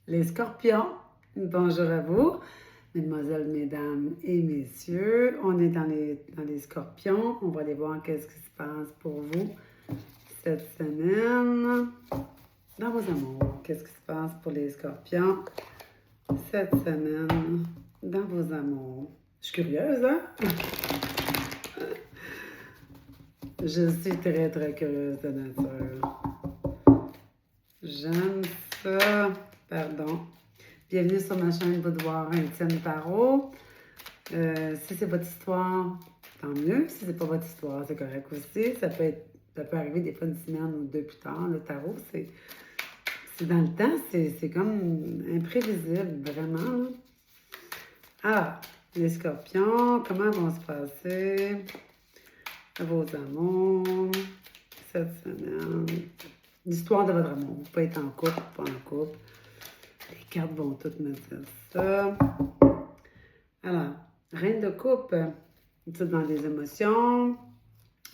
Les scorpions, bonjour à vous, mesdemoiselles, mesdames et messieurs. On est dans les scorpions. On va aller voir qu'est-ce qui se passe pour vous cette semaine. Dans vos amours, qu'est-ce qui se passe pour les scorpions cette semaine dans vos amours? Je suis curieuse, hein? Je suis très, très curieuse de nature. J'aime ça. Pardon. Bienvenue sur ma chaîne Boudoir Intime Tarot. Si c'est votre histoire, tant mieux. Si c'est pas votre histoire, c'est correct aussi. Ça peut arriver des fois une semaine ou deux plus tard. Le tarot, c'est dans le temps, c'est comme imprévisible, vraiment. Là. Alors, les scorpions, comment vont se passer vos amours cette semaine? L'histoire de votre amour. Vous pouvez être en couple, pas en couple. Les cartes vont toutes me dire ça. Alors, reine de coupe, tout dans les émotions.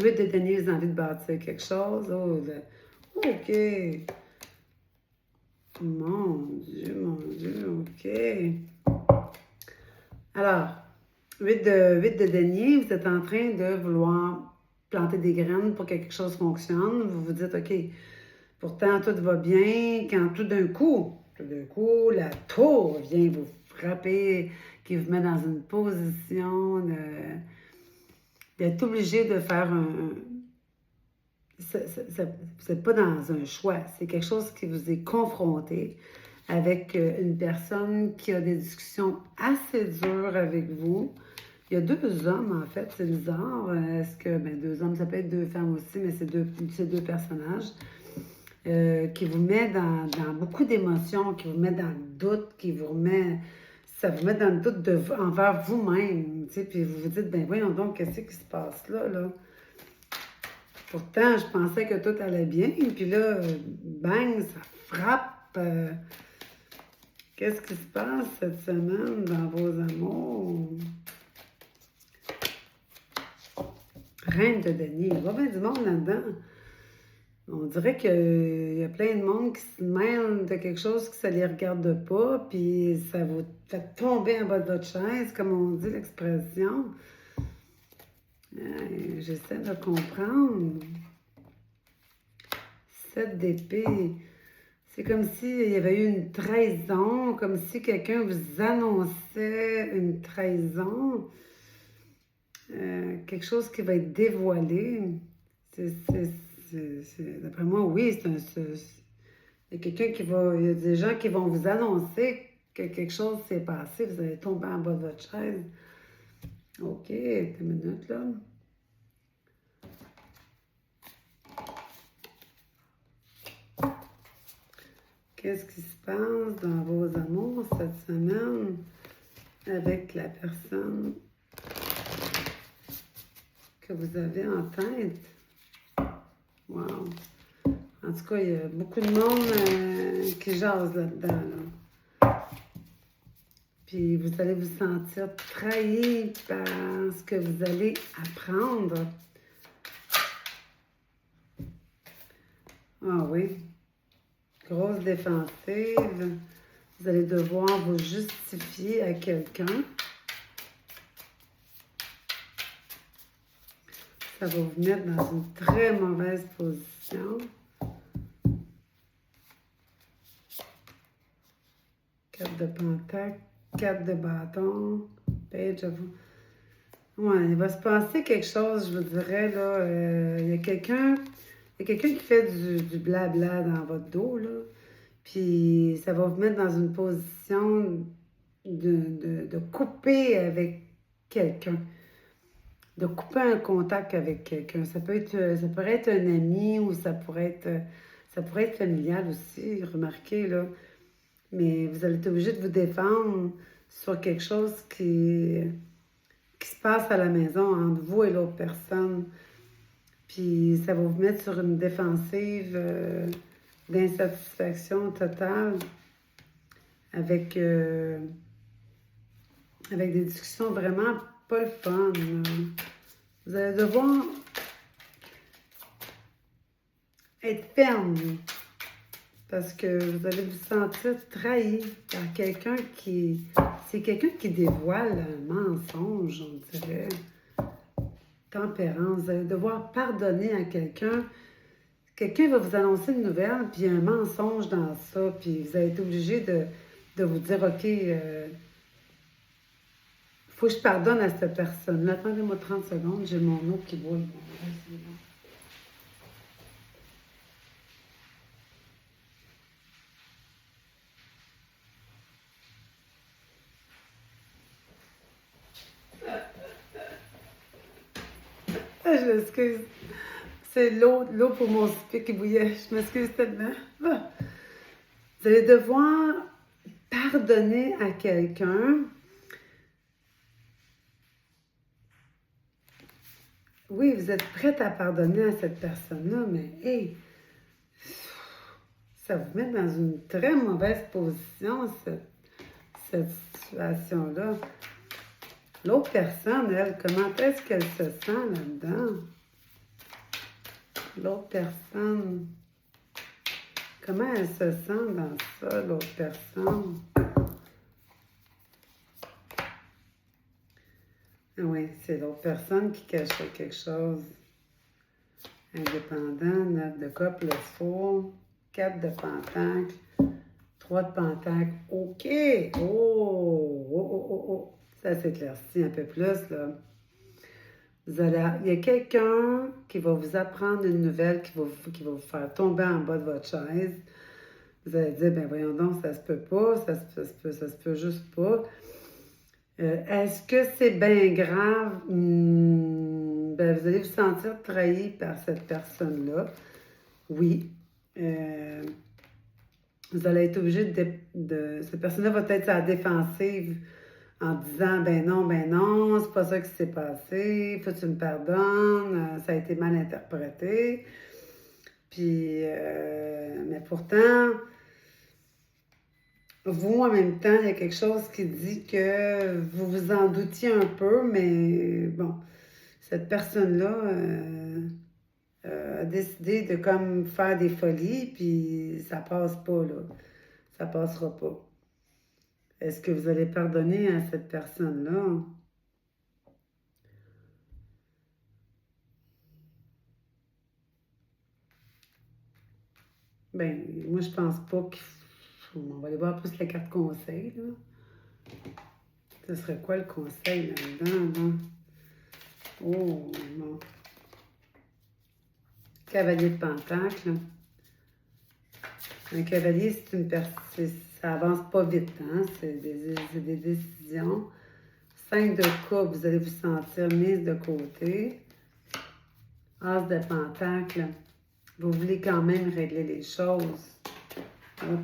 8 de denier, vous avez envie de bâtir quelque chose. Oh, OK. Mon Dieu, OK. Alors, 8 de denier, vous êtes en train de vouloir planter des graines pour que quelque chose fonctionne. Vous vous dites, OK, pourtant, tout va bien quand tout d'un coup, la tour vient vous frapper, qui vous met dans une position d'être obligé de faire vous n'êtes pas dans un choix, c'est quelque chose qui vous est confronté avec une personne qui a des discussions assez dures avec vous. Il y a deux hommes, en fait, c'est bizarre. Est-ce que, deux hommes, ça peut être deux femmes aussi, mais c'est deux personnages. Qui vous met dans beaucoup d'émotions, qui vous met dans le doute, ça vous met dans le doute envers vous-même, tu sais, puis vous vous dites, voyons donc, qu'est-ce qui se passe là? Pourtant, je pensais que tout allait bien, puis là, bang, ça frappe. Qu'est-ce qui se passe cette semaine dans vos amours? Reine de denier, il y a bien du monde là-dedans. On dirait qu'il y a plein de monde qui se mêle de quelque chose que ça ne les regarde pas, puis ça vous fait tomber en bas de votre chaise, comme on dit l'expression. J'essaie de comprendre. 7 d'épée. C'est comme s'il y avait eu une trahison, comme si quelqu'un vous annonçait une trahison. Quelque chose qui va être dévoilé. D'après moi, oui, il y a quelqu'un il y a des gens qui vont vous annoncer que quelque chose s'est passé, vous allez tomber en bas de votre chaise. OK, une minute là. Qu'est-ce qui se passe dans vos amours cette semaine avec la personne que vous avez en tête? Wow! En tout cas, il y a beaucoup de monde qui jase là-dedans. Là. Puis vous allez vous sentir trahi par ce que vous allez apprendre. Ah oui. Grosse défensive. Vous allez devoir vous justifier à quelqu'un. Ça va vous mettre dans une très mauvaise position. 4 de pentacle, 4 de bâton, page of... Ouais, il va se passer quelque chose, je vous dirais, là. Il y a quelqu'un qui fait du blabla dans votre dos, là. Puis ça va vous mettre dans une position de couper avec quelqu'un. De couper un contact avec quelqu'un. Ça pourrait être un ami ou ça pourrait être familial aussi, remarquez, là. Mais vous allez être obligé de vous défendre sur quelque chose qui se passe à la maison entre vous et l'autre personne. Puis ça va vous mettre sur une défensive d'insatisfaction totale avec des discussions vraiment pas le fun. Là. Vous allez devoir être ferme parce que vous allez vous sentir trahi par quelqu'un qui... C'est quelqu'un qui dévoile un mensonge, on dirait. Tempérance, vous allez devoir pardonner à quelqu'un. Quelqu'un va vous annoncer une nouvelle, puis il y a un mensonge dans ça, puis vous allez être obligé de vous dire, OK, faut que je pardonne à cette personne-là. Attendez-moi 30 secondes, j'ai mon eau qui boit. Ah, je m'excuse. C'est l'eau pour mon souper qui bouillait. Je m'excuse tellement. Ah. Vous allez devoir pardonner à quelqu'un. Oui, vous êtes prête à pardonner à cette personne-là, mais hey, ça vous met dans une très mauvaise position, cette situation-là. L'autre personne, elle, comment est-ce qu'elle se sent là-dedans? L'autre personne, comment elle se sent dans ça, l'autre personne? Oui, c'est l'autre personne qui cachait quelque chose. Indépendant, 9 de coupe, le soir, 4 de pentacle, 3 de pentacle. OK! Oh! Ça s'éclaircit un peu plus, là. Il y a quelqu'un qui va vous apprendre une nouvelle qui va vous faire tomber en bas de votre chaise. Vous allez dire, ben voyons donc, ça se peut pas, ça se peut juste pas. Est-ce que c'est bien grave? Ben, vous allez vous sentir trahi par cette personne-là. Oui. Vous allez être obligé cette personne-là va être à la défensive en disant ben non, c'est pas ça qui s'est passé, faut que tu me pardonnes, ça a été mal interprété. Puis, mais pourtant, vous, en même temps, il y a quelque chose qui dit que vous vous en doutiez un peu, mais bon, cette personne-là a décidé de comme faire des folies, puis ça passe pas, là. Ça passera pas. Est-ce que vous allez pardonner à cette personne-là? Ben, moi, je pense pas qu'il faut... On va aller voir plus la carte conseil, là. Ce serait quoi le conseil là-dedans, là? Oh, non. Cavalier de Pentacle. Un cavalier, c'est une personne... Ça avance pas vite, hein? C'est des décisions. 5 de coupe, vous allez vous sentir mise de côté. As de Pentacle. Vous voulez quand même régler les choses. Hop.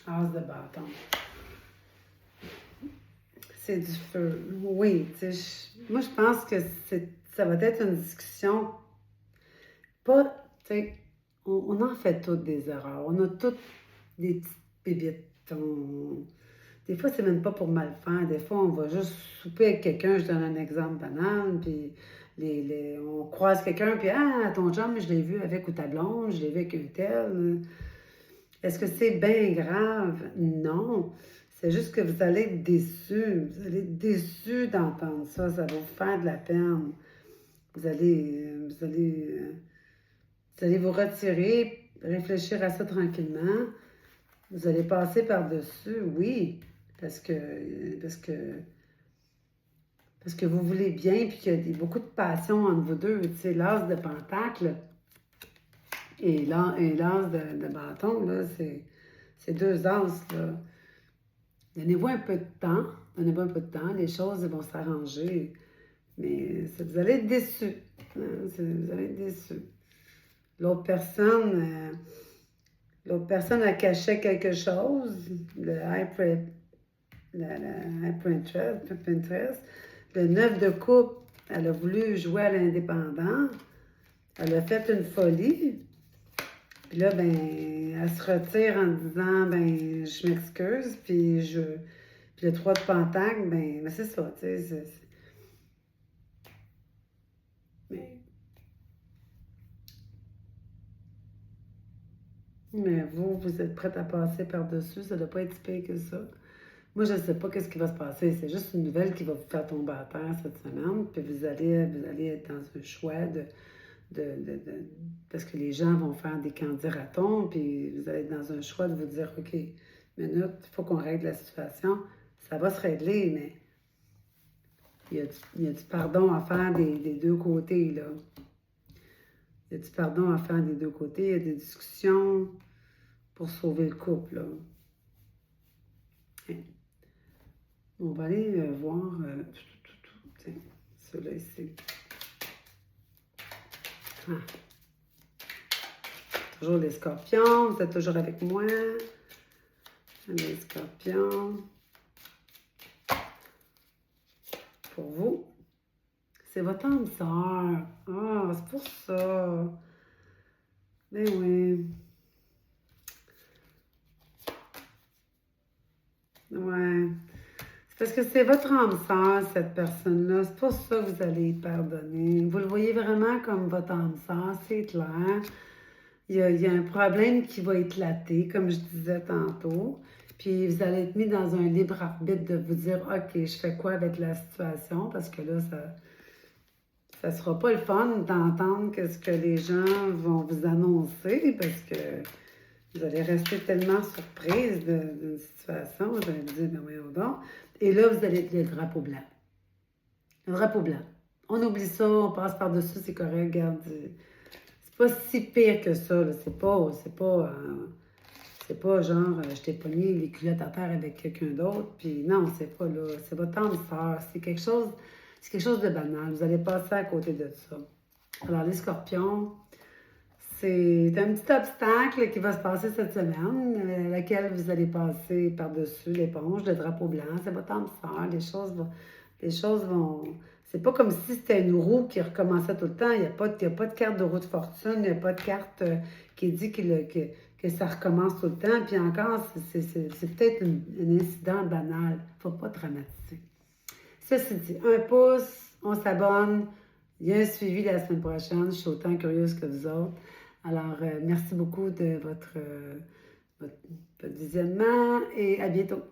As de bâton. C'est du feu. Oui, tu sais, moi je pense que ça va être une discussion pas, tu sais, on en fait toutes des erreurs. On a toutes des petites bébites. Des fois, c'est même pas pour mal faire. Des fois, on va juste souper avec quelqu'un. Je donne un exemple banal, puis on croise quelqu'un, puis ah, ton chum, je l'ai vu avec ou ta blonde, je l'ai vu avec un tel. Est-ce que c'est bien grave? Non. C'est juste que vous allez être déçus. Vous allez être déçus d'entendre ça. Ça va vous faire de la peine. Vous allez vous retirer, réfléchir à ça tranquillement. Vous allez passer par-dessus, oui, parce que vous voulez bien, puis qu'il y a beaucoup de passion entre vous deux. Tu sais, l'as de pentacle et l'as de bâton, là, c'est deux as, là. Donnez-vous un peu de temps. Donnez-vous un peu de temps. Les choses vont s'arranger. Mais vous allez être déçus. Hein, vous allez être déçus. L'autre personne a caché quelque chose. Le high Pinterest. Le 9 de coupe, elle a voulu jouer à l'indépendant. Elle a fait une folie. Puis là, ben, elle se retire en disant, ben, je m'excuse, puis le 3 de pentacle, ben c'est ça, tu sais. Mais Mais vous êtes prête à passer par-dessus, ça ne doit pas être si pire que ça. Moi, je ne sais pas qu'est-ce qui va se passer. C'est juste une nouvelle qui va vous faire tomber à terre cette semaine. Puis vous allez être dans un choix parce que les gens vont faire des candidatons, puis vous allez être dans un choix de vous dire, OK, minute, il faut qu'on règle la situation. Ça va se régler, mais il y a du pardon à faire des deux côtés, là. Il y a du pardon à faire des deux côtés. Il y a des discussions pour sauver le couple, là. Hein. On va aller voir tiens, ceux-là ici. Ah. Toujours les scorpions, vous êtes toujours avec moi. Les scorpions. Pour vous, c'est votre âme sœur. Ah, c'est pour ça. Ben oui. Ouais. C'est parce que c'est votre âme sœur, cette personne-là. C'est pour ça que vous allez pardonner. Vous le voyez vraiment comme votre âme sœur, c'est clair. Il y a un problème qui va éclater, comme je disais tantôt. Puis vous allez être mis dans un libre arbitre de vous dire, OK, je fais quoi avec la situation? Parce que là, ça sera pas le fun d'entendre ce que les gens vont vous annoncer parce que vous allez rester tellement surprise d'une situation. Vous allez vous dire, mais voyons donc. Et là, vous allez être le drapeau blanc. Le drapeau blanc. On oublie ça, on passe par-dessus, c'est correct, regarde. C'est pas si pire que ça, là. C'est pas genre, je t'ai pogné les culottes à terre avec quelqu'un d'autre, puis non, c'est pas là. C'est votre âme sœur. C'est quelque chose de banal. Vous allez passer à côté de ça. Alors, les scorpions, c'est un petit obstacle qui va se passer cette semaine, laquelle vous allez passer par-dessus l'éponge, le drapeau blanc. C'est votre âme sœur. Les choses vont. C'est pas comme si c'était une roue qui recommençait tout le temps. Il n'y a pas de carte de roue de fortune, il n'y a pas de carte qui dit que ça recommence tout le temps. Puis encore, c'est peut-être un incident banal. Il ne faut pas dramatiser. Ceci dit, un pouce, on s'abonne. Il y a un suivi la semaine prochaine. Je suis autant curieuse que vous autres. Alors, merci beaucoup de votre visionnement et à bientôt.